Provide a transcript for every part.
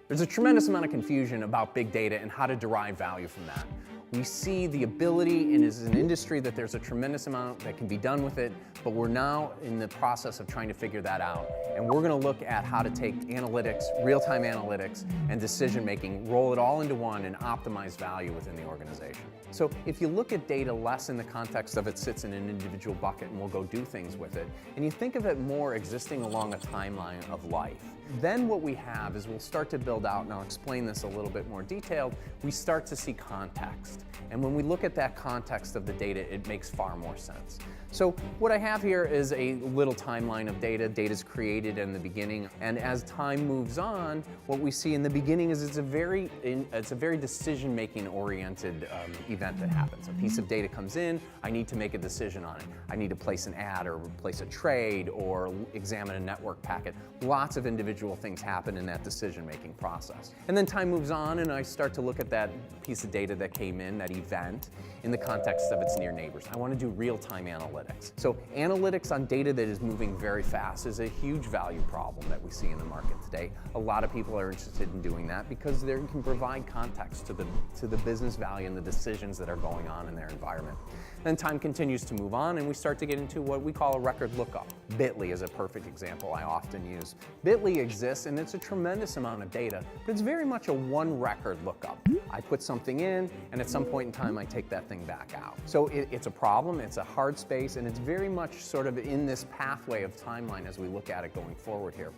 There's a tremendous amount of confusion about big data and how to derive value from that. We see the ability, and as an industry, that there's a tremendous amount that can be done with it, but we're now in the process of trying to figure that out. And we're going to look at how to take analytics, real-time analytics, and decision-making, roll it all into one, and optimize value within the organization. So if you look at data less in the context of it sits in an individual bucket and we'll go do things with it, and you think of it more existing along a timeline of life, then what we have is we'll start to build out, and I'll explain this a little bit more detailed, we start to see context. And when we look at that context of the data, it makes far more sense. So what I have here is a little timeline of data. Data is created in the beginning, and as time moves on, what we see in the beginning is it's a very decision-making oriented event that happens. A piece of data comes in, I need to make a decision on it. I need to place an ad or place a trade or examine a network packet. Lots of individual things happen in that decision-making process. And then time moves on and I start to look at that piece of data that came in, that event, in the context of its near neighbors. I want to do real-time analytics. So analytics on data that is moving very fast is a huge value problem that we see in the market today. A lot of people are interested in doing that because they can provide context to the business value and the decisions that are going on in their environment. Then time continues to move on and we start to get into what we call a record lookup. Bitly is a perfect example I often use. Bitly exists and it's a tremendous amount of data, but it's very much a one record lookup. I put something in and at some point in time I take that thing back out. So it's a problem, it's a hard space, and it's very much sort of in this pathway of timeline as we look at it going forward here.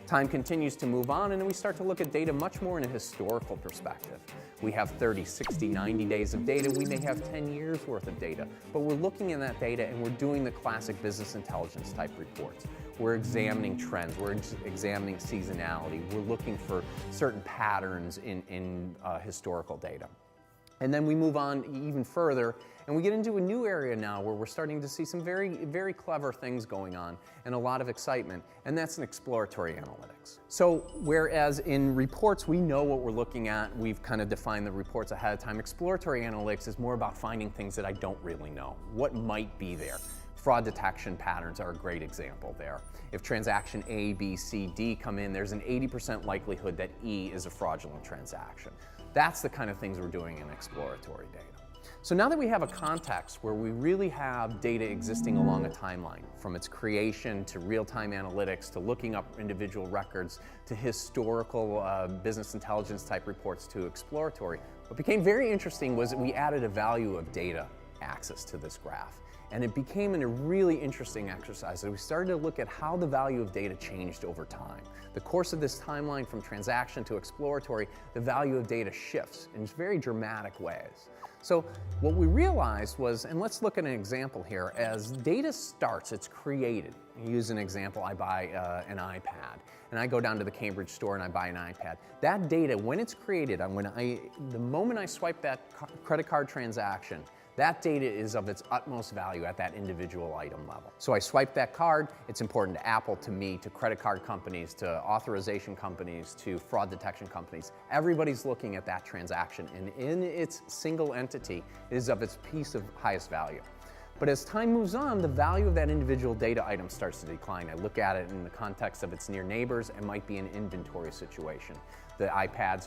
Time continues to move on and then we start to look at data much more in a historical perspective. We have 30, 60, 90 days of data. We may have 10 years worth of data, but we're looking in that data and we're doing the classic business intelligence type reports. We're examining trends, we're examining seasonality, we're looking for certain patterns in historical data. And then we move on even further and we get into a new area now where we're starting to see some very, very clever things going on and a lot of excitement, and that's in exploratory analytics. So whereas in reports we know what we're looking at, we've kind of defined the reports ahead of time, exploratory analytics is more about finding things that I don't really know. What might be there? Fraud detection patterns are a great example there. If transaction A, B, C, D come in, there's an 80% likelihood that E is a fraudulent transaction. That's the kind of things we're doing in exploratory data. So now that we have a context where we really have data existing along a timeline, from its creation to real-time analytics to looking up individual records to historical business intelligence type reports to exploratory, what became very interesting was that we added a value of data axis to this graph. And it became a really interesting exercise. So we started to look at how the value of data changed over time. The course of this timeline from transaction to exploratory, the value of data shifts in very dramatic ways. So what we realized was, and let's look at an example here, as data starts, it's created. Use an example, I buy an iPad, and I go down to the Cambridge store and I buy an iPad. That data, when it's created, the moment I swipe that credit card transaction, that data is of its utmost value at that individual item level. So I swipe that card, it's important to Apple, to me, to credit card companies, to authorization companies, to fraud detection companies. Everybody's looking at that transaction, and in its single entity, it is of its piece of highest value. But as time moves on, the value of that individual data item starts to decline. I look at it in the context of its near neighbors. It might be an inventory situation. The iPads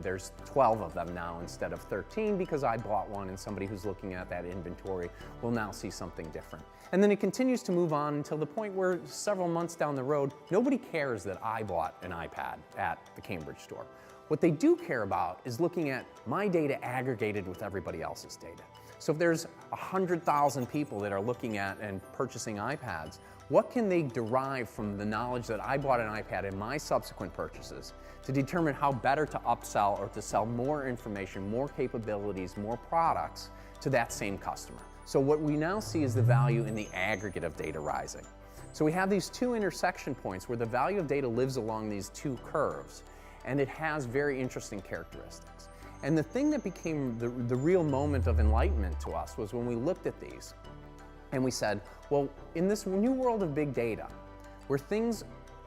there's 12 of them now instead of 13 because I bought one, and somebody who's looking at that inventory will now see something different. And then it continues to move on until the point where several months down the road, nobody cares that I bought an iPad at the Cambridge store. What they do care about is looking at my data aggregated with everybody else's data. So if there's 100,000 people that are looking at and purchasing iPads, what can they derive from the knowledge that I bought an iPad in my subsequent purchases to determine how better to upsell or to sell more information, more capabilities, more products to that same customer? So what we now see is the value in the aggregate of data rising. So we have these two intersection points where the value of data lives along these two curves, and it has very interesting characteristics. And the thing that became the real moment of enlightenment to us was when we looked at these and we said, well, in this new world of big data, where things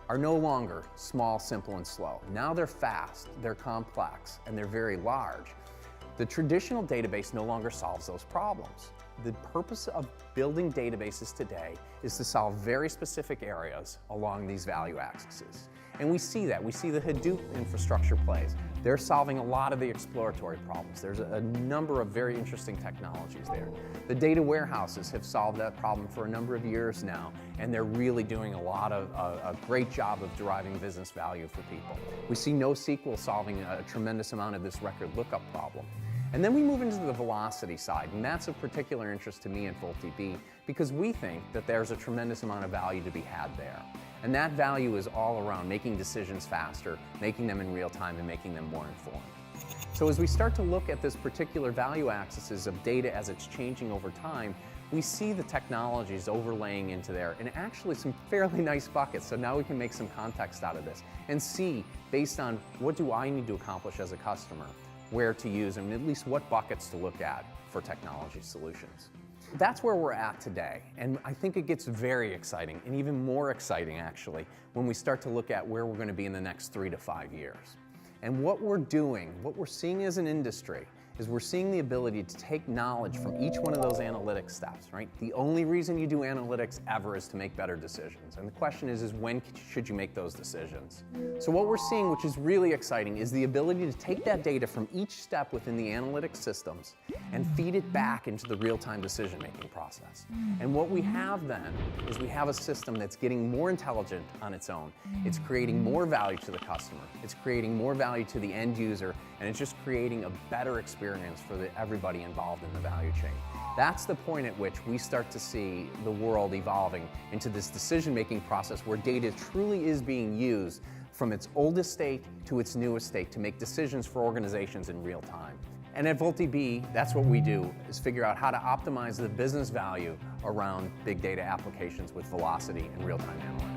are no longer small, simple, and slow, now they're fast, they're complex, and they're very large, the traditional database no longer solves those problems. The purpose of building databases today is to solve very specific areas along these value axes. And we see that. We see the Hadoop infrastructure plays. They're solving a lot of the exploratory problems. There's a number of very interesting technologies there. The data warehouses have solved that problem for a number of years now, and they're really doing a great job of deriving business value for people. We see NoSQL solving a tremendous amount of this record lookup problem. And then we move into the velocity side, and that's of particular interest to me at VoltDB because we think that there's a tremendous amount of value to be had there. And that value is all around making decisions faster, making them in real time, and making them more informed. So as we start to look at this particular value axis of data as it's changing over time, we see the technologies overlaying into there and actually some fairly nice buckets. So now we can make some context out of this and see, based on what do I need to accomplish as a customer, where to use them, and at least what buckets to look at for technology solutions. That's where we're at today, and I think it gets very exciting, and even more exciting actually, when we start to look at where we're going to be in the next 3 to 5 years. And what we're doing, what we're seeing as an industry, is we're seeing the ability to take knowledge from each one of those analytics steps, right? The only reason you do analytics ever is to make better decisions. And the question is when should you make those decisions? So what we're seeing, which is really exciting, is the ability to take that data from each step within the analytics systems and feed it back into the real-time decision-making process. And what we have then is we have a system that's getting more intelligent on its own. It's creating more value to the customer. It's creating more value to the end user, and it's just creating a better experience for everybody involved in the value chain. That's the point at which we start to see the world evolving into this decision-making process where data truly is being used from its oldest state to its newest state to make decisions for organizations in real time. And at VoltDB, that's what we do, is figure out how to optimize the business value around big data applications with velocity and real-time analytics.